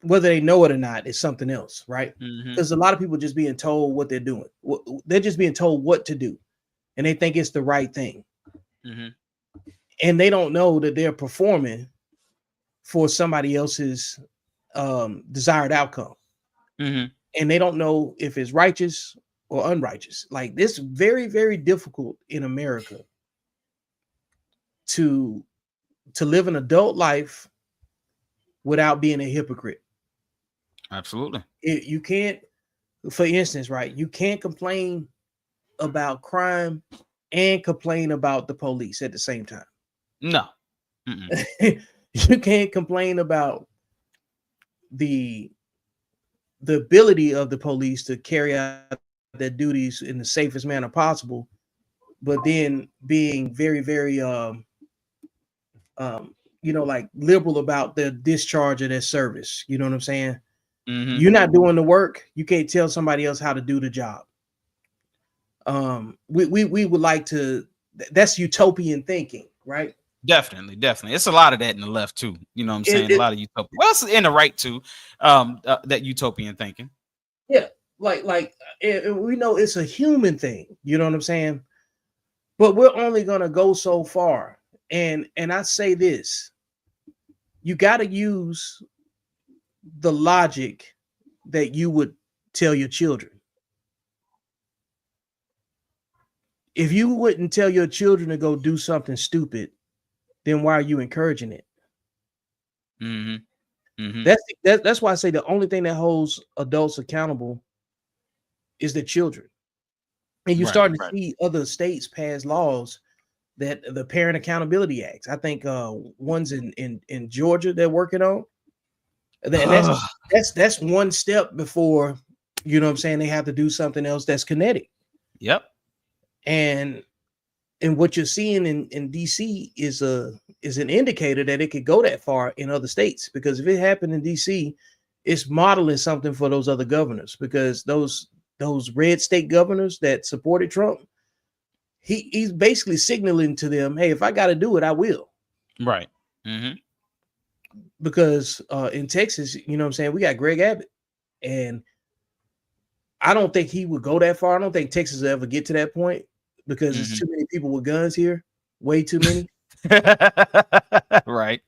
whether they know it or not is something else, right? Because a lot of people just being told what they're doing. They're just being told what to do, and they think it's the right thing. And they don't know that they're performing for somebody else's desired outcome. And they don't know if it's righteous or unrighteous. Like, this very, very difficult in America to live an adult life without being a hypocrite. Absolutely. You can't, for instance, right? You can't complain about crime and complain about the police at the same time. No. You can't complain about the ability of the police to carry out their duties in the safest manner possible, but then being very, very you know, like liberal about the discharge of their service. You know what I'm saying? You're not doing the work. You can't tell somebody else how to do the job. We would like to. That's utopian thinking, right? Definitely. It's a lot of that in the left too. You know what I'm saying? A lot of utopia. Well, it's in the right too. That utopian thinking. Yeah, like we know it's a human thing. You know what I'm saying? But we're only gonna go so far. And I say this: you got to use the logic that you would tell your children. If you wouldn't tell your children to go do something stupid, then why are you encouraging it? That's why I say the only thing that holds adults accountable is the children. And you're starting to see other states pass laws that the Parent Accountability Acts. I think one's in Georgia they're working on. And that's one step before, you know what I'm saying, they have to do something else that's kinetic. Yep. And what you're seeing in DC is an indicator that it could go that far in other states, because if it happened in DC, it's modeling something for those other governors, because those red state governors that supported Trump, he's basically signaling to them, hey, if I got to do it, I will. Right. Because in Texas, you know what I'm saying, we got Greg Abbott, and I don't think he would go that far. I don't think Texas will ever get to that point, because there's too many people with guns here, way too many. Right.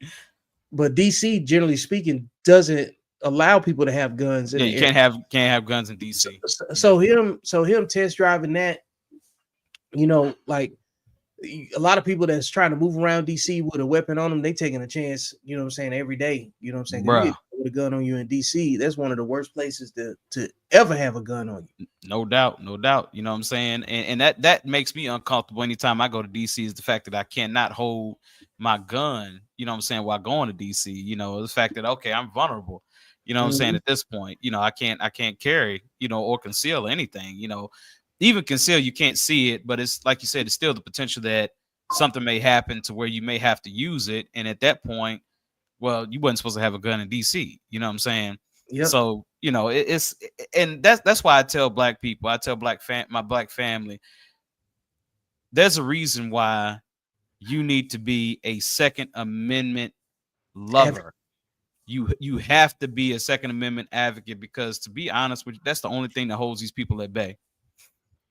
But DC, generally speaking, doesn't allow people to have guns. Yeah, you can't have guns in DC. So him test driving that, you know, like a lot of people that's trying to move around DC with a weapon on them, they taking a chance, you know what I'm saying, every day. You know what I'm saying? You get with a gun on you in DC, that's one of the worst places to ever have a gun on you. No doubt. You know what I'm saying? And that makes me uncomfortable anytime I go to DC, is the fact that I cannot hold my gun, you know what I'm saying, while going to DC. You know, the fact that, okay, I'm vulnerable. You know what I'm saying? At this point, you know, I can't carry, you know, or conceal anything, you know. Even conceal, you can't see it, but it's like you said, it's still the potential that something may happen to where you may have to use it. And at that point, well, you wasn't supposed to have a gun in DC. You know what I'm saying? Yep. So, you know, and that's why I tell black people, I tell my black family, there's a reason why you need to be a Second Amendment lover. You have to be a Second Amendment advocate, because, to be honest with you, that's the only thing that holds these people at bay.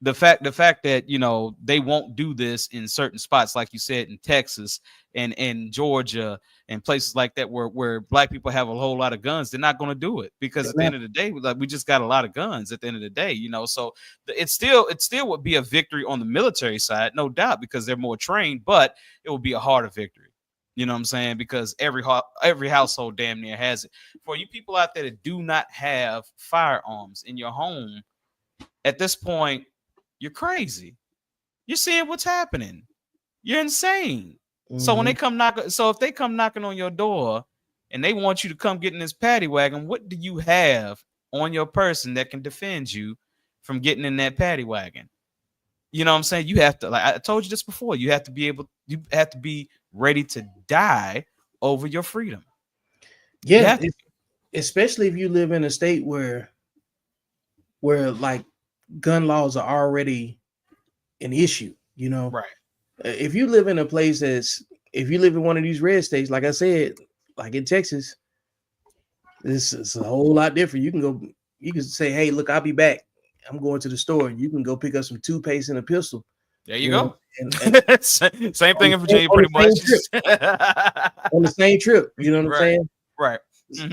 The fact that, you know, they won't do this in certain spots, like you said, in Texas and Georgia and places like that, where black people have a whole lot of guns, they're not going to do it, because at the end of the day, like, we just got a lot of guns at the end of the day, you know. So it still would be a victory on the military side, no doubt, because they're more trained, but it will be a harder victory. You know what I'm saying? Because every household damn near has it. For you people out there that do not have firearms in your home, at this point, you're crazy. You're seeing what's happening. You're insane. So when they come if they come knocking on your door and they want you to come get in this paddy wagon, what do you have on your person that can defend you from getting in that paddy wagon? You know what I'm saying? You have to, like I told you this before, you have to be ready to die over your freedom. Yeah, especially if you live in a state where like gun laws are already an issue. You know, Right. if you live in a place if you live in one of these red states, like I said, like in Texas, this is a whole lot different. You can say, hey, look, I'll be back. I'm going to the store, and you can go pick up some toothpaste and a pistol. There you go. Know? And Same thing in Virginia, on pretty the same much. trip. On the same trip. You know what I'm Right. saying? Right.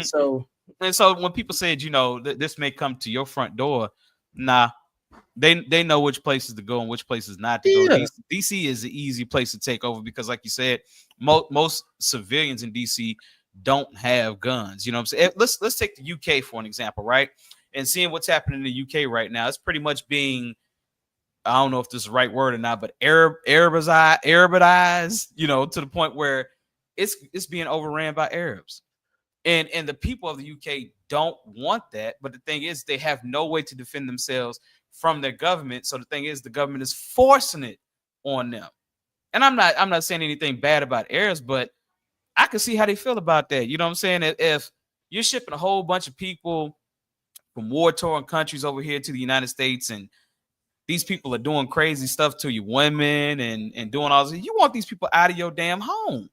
So, and so when people said, this may come to your front door, nah, they know which places to go and which places not to go. DC is an easy place to take over because, like you said, most civilians in DC don't have guns. You know what I'm saying? Let's take the UK for an example, right? And seeing what's happening in the UK right now, it's pretty much being, I don't know if this is the right word or not, but Arabized, to the point where it's being overran by Arabs. And the people of the UK don't want that. But the thing is, they have no way to defend themselves from their government. So the thing is, the government is forcing it on them. And I'm not saying anything bad about Arabs, but I can see how they feel about that. You know what I'm saying? If you're shipping a whole bunch of people from war-torn countries over here to the United States, and these people are doing crazy stuff to you, women and doing all this, you want these people out of your damn home.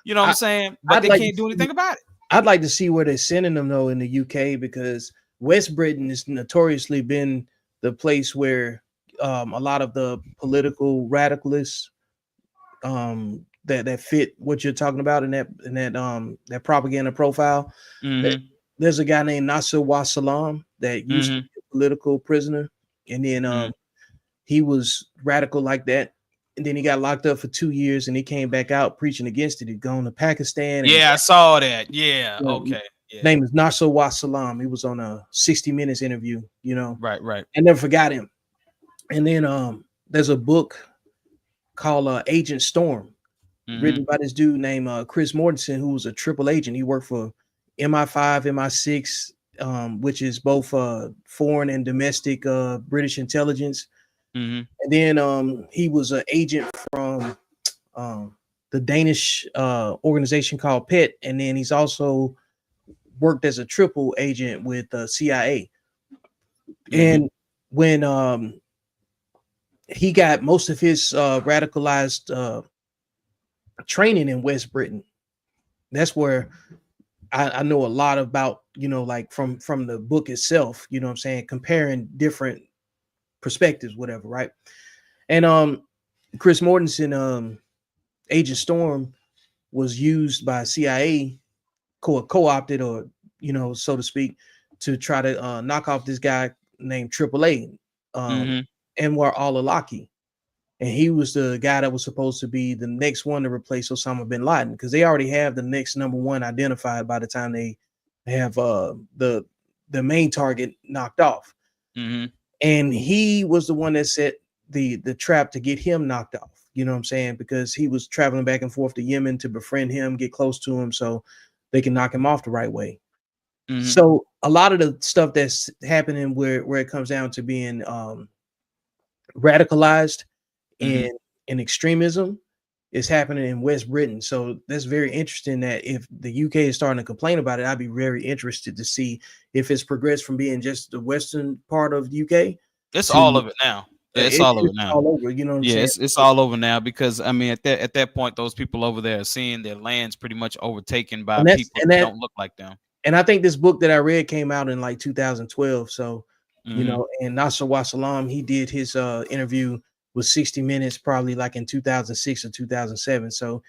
You know what I'm saying? But they can't do anything about it. I'd like to see where they're sending them though in the UK, because West Britain has notoriously been the place where a lot of the political radicalists that fit what you're talking about in that propaganda profile. There's a guy named Nasser Wassalam that used to be a political prisoner, and then he was radical like that. And then he got locked up for 2 years, and he came back out preaching against it. He'd gone to Pakistan. Yeah, I saw that. Yeah, okay. Yeah. Name is Nasser Wassalam. He was on a 60 Minutes interview, Right. I never forgot him. And then there's a book called Agent Storm, written by this dude named Chris Mortensen, who was a triple agent. He worked for MI5, MI6, which is both foreign and domestic British intelligence. And then he was an agent from the Danish organization called PET, and then he's also worked as a triple agent with CIA. And when he got most of his radicalized training in West Britain, that's where I know a lot about, like from the book itself, you know what I'm saying, comparing different perspectives, whatever, right? And Chris Mortensen, Agent Storm, was used by CIA, co-opted, or so to speak, to try to knock off this guy named AAA, Anwar al-Awlaki. And he was the guy that was supposed to be the next one to replace Osama bin Laden, because they already have the next number one identified by the time they have the main target knocked off. And he was the one that set the trap to get him knocked off. You know what I'm saying? Because he was traveling back and forth to Yemen to befriend him, get close to him, so they can knock him off the right way. So a lot of the stuff that's happening where it comes down to being radicalized in extremism is happening in West Britain. So that's very interesting that if the UK is starting to complain about it, I'd be very interested to see if it's progressed from being just the western part of the UK. It's all of it now. It's all over now. All over, you know what I'm saying? It's all over now, because I mean, at that point, those people over there are seeing their lands pretty much overtaken by people that don't look like them. And I think this book that I read came out in like 2012. So, and Nasser Wassalam, he did his interview with 60 Minutes probably like in 2006 or 2007. So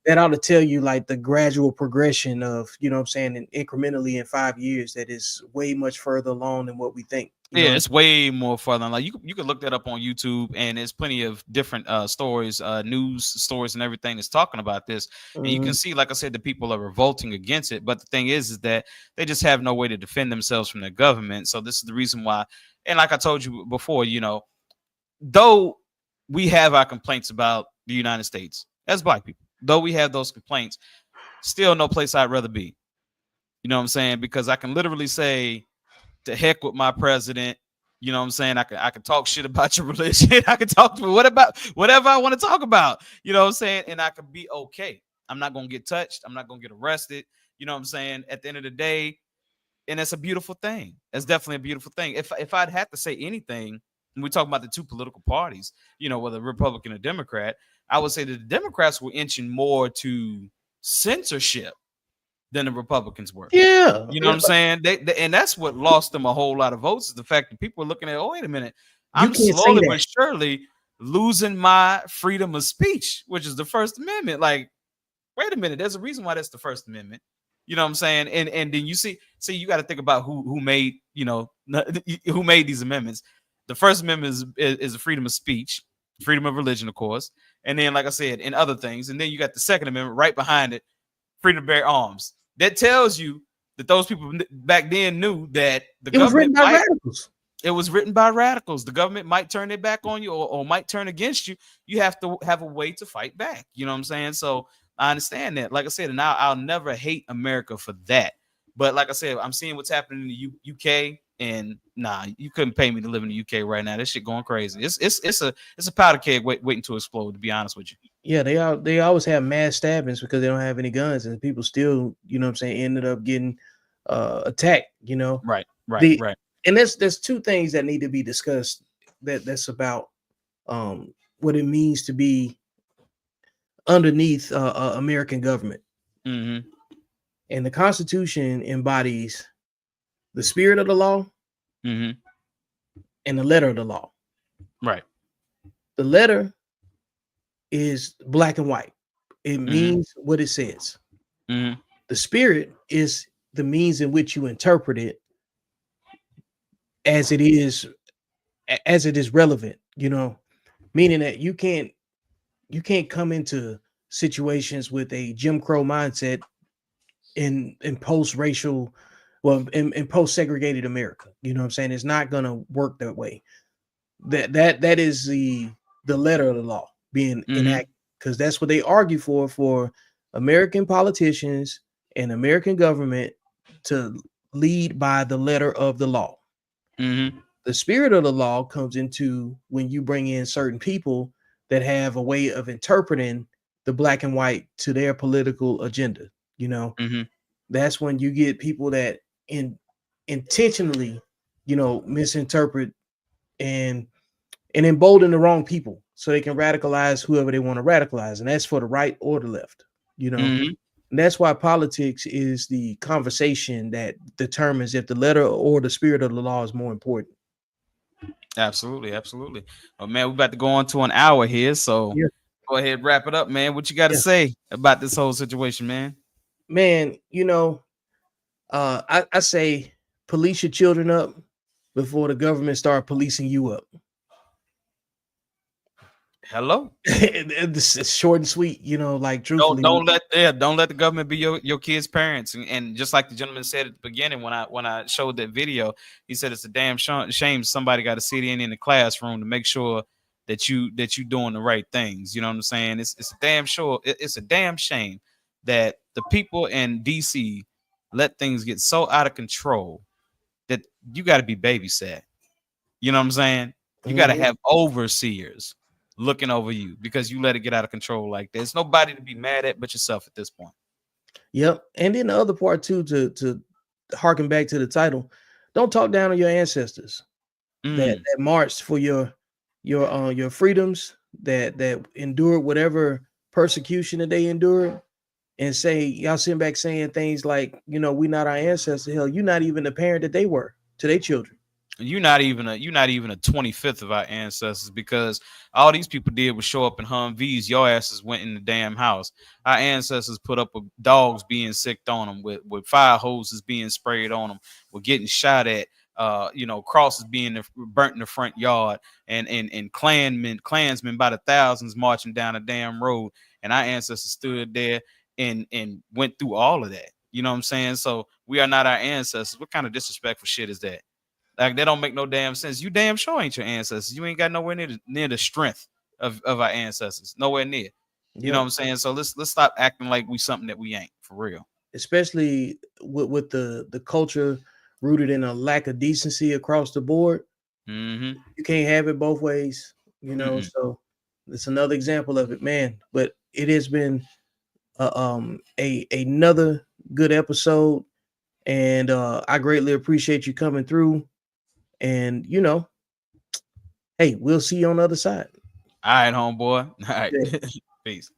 that ought to tell you like the gradual progression of, you know what I'm saying, and incrementally in 5 years, that is way much further along than what we think. Yeah, it's way more further. Like you can look that up on YouTube, and there's plenty of different stories, news stories, and everything that's talking about this. And you can see, like I said, the people are revolting against it. But the thing is that they just have no way to defend themselves from their government. So this is the reason why. And like I told you before, though we have our complaints about the United States as Black people, though we have those complaints, still no place I'd rather be. You know what I'm saying? Because I can literally say, to heck with my president. You know what I'm saying? I can talk shit about your religion. I can talk whatever I want to talk about. You know what I'm saying? And I can be okay. I'm not going to get touched. I'm not going to get arrested. You know what I'm saying? At the end of the day, and it's a beautiful thing. It's definitely a beautiful thing. If I'd had to say anything, when we talk about the two political parties, you know, whether Republican or Democrat, I would say that the Democrats were inching more to censorship than the Republicans were. Yeah. You know what I'm saying? They and that's what lost them a whole lot of votes, is the fact that people are looking at, oh, wait a minute, You I'm can't say slowly that. but surely losing my freedom of speech, which is the First Amendment. Like, wait a minute, there's a reason why that's the First Amendment. You know what I'm saying? And then you see, you got to think about who made, you know, who made these amendments. The First Amendment is the freedom of speech, freedom of religion, of course, and then, like I said, and other things. And then you got the Second Amendment right behind it, freedom to bear arms. That tells you that those people back then knew that the It was written government by radicals. It was written by radicals. The government might turn their back on you or might turn against you. You have to have a way to fight back. You know what I'm saying? So I understand that. Like I said, and I'll never hate America for that. But like I said, I'm seeing what's happening in the UK, and nah, you couldn't pay me to live in the UK right now. This shit going crazy. It's a powder keg waiting to explode, to be honest with you. Yeah, they always have mass stabbings because they don't have any guns, and people still, you know what I'm saying, ended up getting attacked, you know. Right. And there's two things that need to be discussed that's about what it means to be underneath American government. Mm-hmm. And the Constitution embodies the spirit of the law mm-hmm. and the letter of the law. Right. The letter is black and white. It Mm-hmm. means what it says. Mm-hmm. The spirit is the means in which you interpret it as it is relevant, you know, meaning that you can't come into situations with a Jim Crow mindset in post-racial, well, in post-segregated America. You know what I'm saying? It's not gonna work that way. That is the letter of the law being Mm-hmm. enacted, because that's what they argue for American politicians and American government to lead by the letter of the law. Mm-hmm. The spirit of the law comes into when you bring in certain people that have a way of interpreting the black and white to their political agenda. You know, Mm-hmm. that's when you get people that intentionally, you know, misinterpret and embolden the wrong people so they can radicalize whoever they want to radicalize. And that's for the right or the left, you know. Mm-hmm. And that's why politics is the conversation that determines if the letter or the spirit of the law is more important. Absolutely. Oh man, we're about to go on to an hour here, so Yeah. Go ahead, wrap it up, man. What you got to say about this whole situation, man? Man, you know, I say police your children up before the government start policing you up. Hello. It's short and sweet, you know, like truthfully. Don't let the government be your kids' parents. And just like the gentleman said at the beginning when I showed that video, he said it's a damn shame somebody got to sit in the classroom to make sure that you doing the right things. You know what I'm saying? It's a damn sure. It's a damn shame that the people in DC let things get so out of control that you got to be babysat. You know what I'm saying? You got to have overseers looking over you because you let it get out of control like that. There's nobody to be mad at but yourself at this point. Yep. And then the other part too, to harken back to the title, don't talk down on your ancestors that marched for your freedoms, that endured whatever persecution that they endured, and say y'all sitting back saying things like, you know, we not our ancestors. Hell, you're not even the parent that they were to their children. You're not even a 25th of our ancestors, because all these people did was show up in Humvees. Your asses went in the damn house. Our ancestors put up with dogs being sicked on them, with fire hoses being sprayed on them, with getting shot at, crosses being burnt in the front yard, and Klansmen by the thousands marching down a damn road. And our ancestors stood there and went through all of that. You know what I'm saying? So we are not our ancestors. What kind of disrespectful shit is that? Like, that don't make no damn sense. You damn sure ain't your ancestors. You ain't got nowhere near the strength of our ancestors. Nowhere near. You know what I'm saying? So let's stop acting like we something that we ain't, for real. Especially with the culture rooted in a lack of decency across the board. Mm-hmm. You can't have it both ways, you know. So it's another example of it, man. But it has been another good episode, and I greatly appreciate you coming through. And, you know, hey, we'll see you on the other side. All right, homeboy. All right. Yeah. Peace.